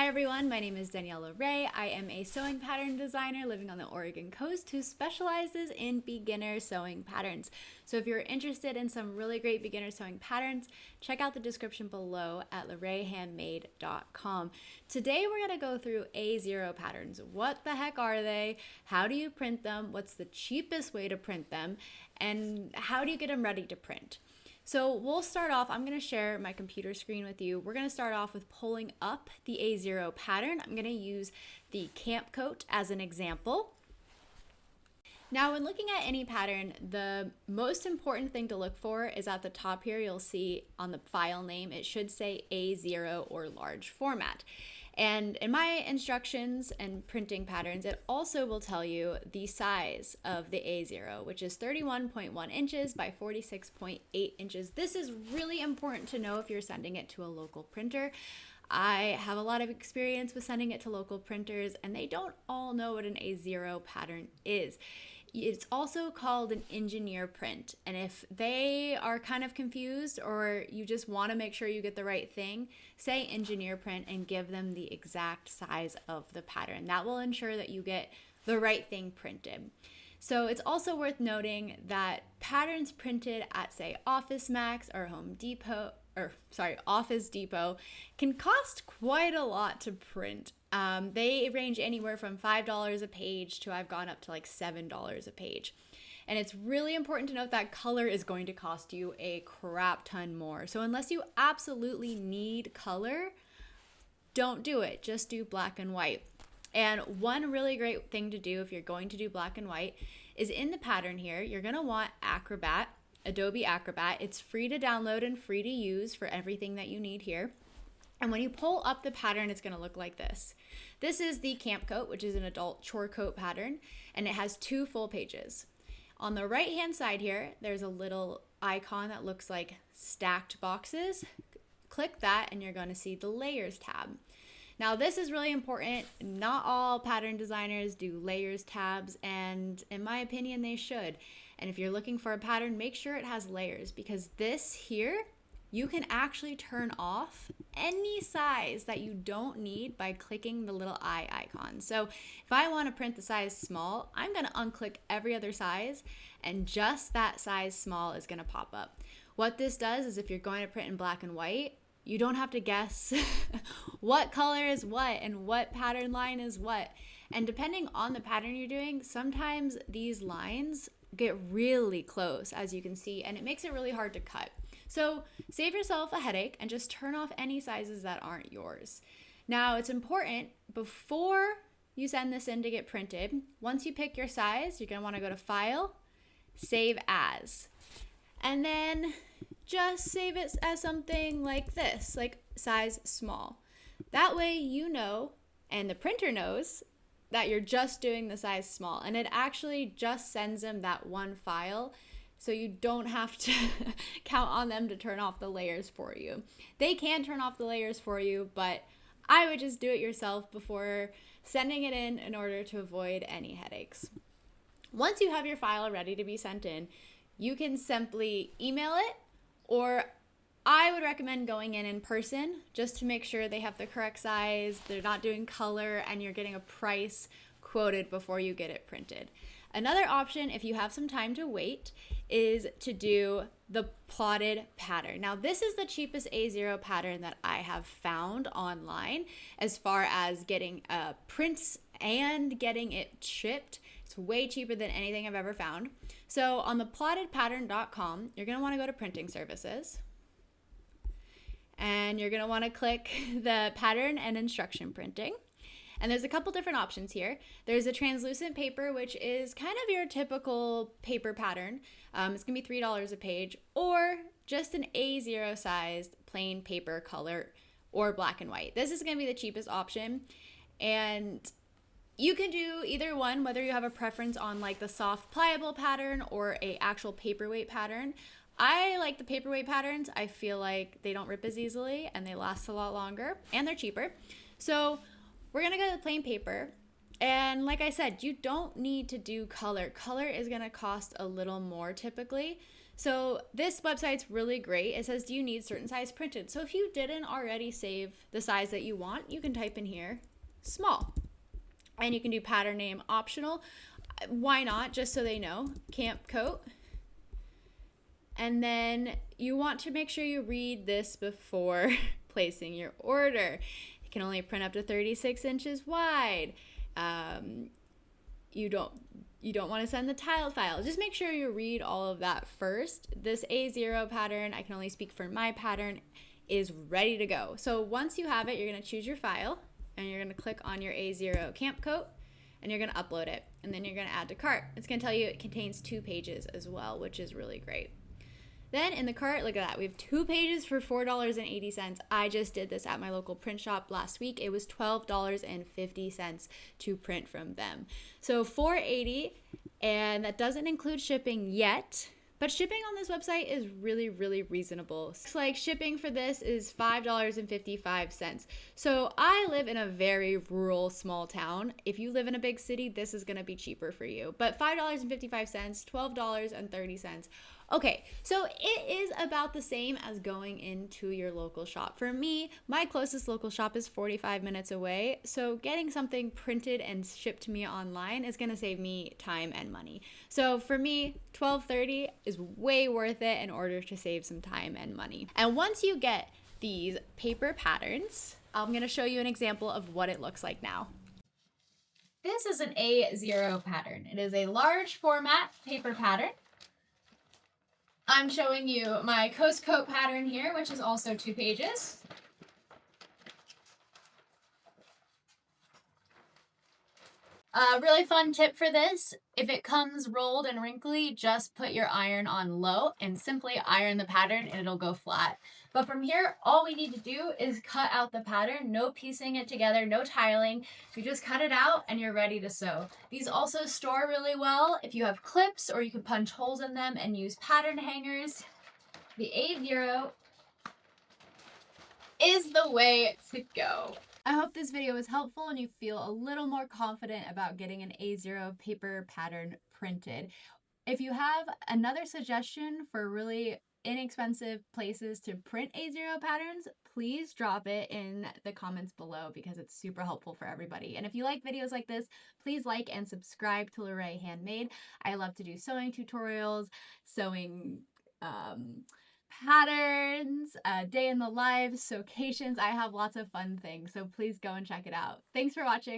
Hi everyone, my name is Daniela Ray. I am a sewing pattern designer living on the Oregon coast who specializes in beginner sewing patterns. So if you're interested in some really great beginner sewing patterns, check out the description below at larayhandmade.com. Today we're going to go through A0 patterns. What the heck are they? How do you print them? What's the cheapest way to print them? And how do you get them ready to print? So we'll start off, I'm going to share my computer screen with you. We're going to start off with pulling up the A0 pattern. I'm going to use the camp coat as an example. Now, when looking at any pattern, the most important thing to look for is at the top here, you'll see on the file name, it should say A0 or large format. And in my instructions and printing patterns, it also will tell you the size of the A0, which is 31.1 inches by 46.8 inches. This is really important to know if you're sending it to a local printer. I have a lot of experience with sending it to local printers, and they don't all know what an A0 pattern is. It's also called an engineer print, and if they are kind of confused or you just want to make sure you get the right thing, say engineer print and give them the exact size of the pattern. That will ensure that you get the right thing printed. So it's also worth noting that patterns printed at, say, Office Max or Office Depot can cost quite a lot to print. They range anywhere from $5 a page to I've gone up to like $7 a page. And it's really important to note that color is going to cost you a crap ton more. So unless you absolutely need color, don't do it. Just do black and white. And one really great thing to do if you're going to do black and white is in the pattern here, you're going to want Acrobat, Adobe Acrobat. It's free to download and free to use for everything that you need here. And when you pull up the pattern, it's going to look like this. This is the camp coat, which is an adult chore coat pattern, and it has 2 full pages. On the right hand side here, there's a little icon that looks like stacked boxes. Click that and you're going to see the layers tab. Now this is really important. Not all pattern designers do layers tabs, and in my opinion they should. And if you're looking for a pattern, make sure it has layers, because this here, you can actually turn off any size that you don't need by clicking the little eye icon. So if I want to print the size small, I'm going to unclick every other size, and just that size small is going to pop up. What this does is if you're going to print in black and white, you don't have to guess what color is what and what pattern line is what. And depending on the pattern you're doing, sometimes these lines get really close, as you can see, and it makes it really hard to cut. So save yourself a headache and just turn off any sizes that aren't yours. Now, it's important before you send this in to get printed, once you pick your size, you're going to want to go to File, Save As, and then just save it as something like this, like size small. That way you know, and the printer knows, that you're just doing the size small, and it actually just sends them that one file, so you don't have to count on them to turn off the layers for you. They can turn off the layers for you, but I would just do it yourself before sending it in order to avoid any headaches. Once you have your file ready to be sent in, you can simply email it, or I would recommend going in person just to make sure they have the correct size, they're not doing color, and you're getting a price quoted before you get it printed. Another option, if you have some time to wait, is to do the plotted pattern. Now, this is the cheapest A0 pattern that I have found online as far as getting prints and getting it shipped. It's way cheaper than anything I've ever found. So on the plottedpattern.com, you're going to want to go to printing services. And you're going to want to click the pattern and instruction printing. And there's a couple different options here. There's a translucent paper, which is kind of your typical paper pattern. It's going to be $3 a page, or just an A0 sized plain paper color or black and white. This is going to be the cheapest option. And you can do either one, whether you have a preference on like the soft pliable pattern or a actual paperweight pattern. I like the paperweight patterns. I feel like they don't rip as easily and they last a lot longer and they're cheaper. So we're going to go to the plain paper. And like I said, you don't need to do color. Color is going to cost a little more typically. So this website's really great. It says, do you need certain size printed? So if you didn't already save the size that you want, you can type in here, small. And you can do pattern name optional. Why not? Just so they know, Camp Coat. And then you want to make sure you read this before placing your order. It can only print up to 36 inches wide. You don't want to send the tiled file. Just make sure you read all of that first. This A0 pattern, I can only speak for my pattern, is ready to go. So once you have it, you're going to choose your file and you're going to click on your A0 Camp Coat and you're going to upload it. And then you're going to add to cart. It's going to tell you it contains 2 pages as well, which is really great. Then in the cart, look at that. We have 2 pages for $4.80. I just did this at my local print shop last week. It was $12.50 to print from them. So $4.80, and that doesn't include shipping yet. But shipping on this website is really, really reasonable. It's like shipping for this is $5.55. So I live in a very rural, small town. If you live in a big city, this is going to be cheaper for you. But $5.55, $12.30. Okay, so it is about the same as going into your local shop. For me, my closest local shop is 45 minutes away, so getting something printed and shipped to me online is going to save me time and money. So for me, $12.30 is way worth it in order to save some time and money. And once you get these paper patterns, I'm going to show you an example of what it looks like now. This is an A0 pattern. It is a large format paper pattern. I'm showing you my Coast Coat pattern here, which is also 2 pages. A really fun tip for this, if it comes rolled and wrinkly, just put your iron on low and simply iron the pattern and it'll go flat. But from here, all we need to do is cut out the pattern, no piecing it together, no tiling. You just cut it out and you're ready to sew. These also store really well if you have clips, or you can punch holes in them and use pattern hangers. The A0 is the way to go. I hope this video was helpful and you feel a little more confident about getting an A0 paper pattern printed. If you have another suggestion for really inexpensive places to print A0 patterns, please drop it in the comments below because it's super helpful for everybody. And if you like videos like this, please like and subscribe to Lorraine Handmade. I love to do sewing tutorials, sewing patterns, day in the life, sewcations. I have lots of fun things, so please go and check it out. Thanks for watching.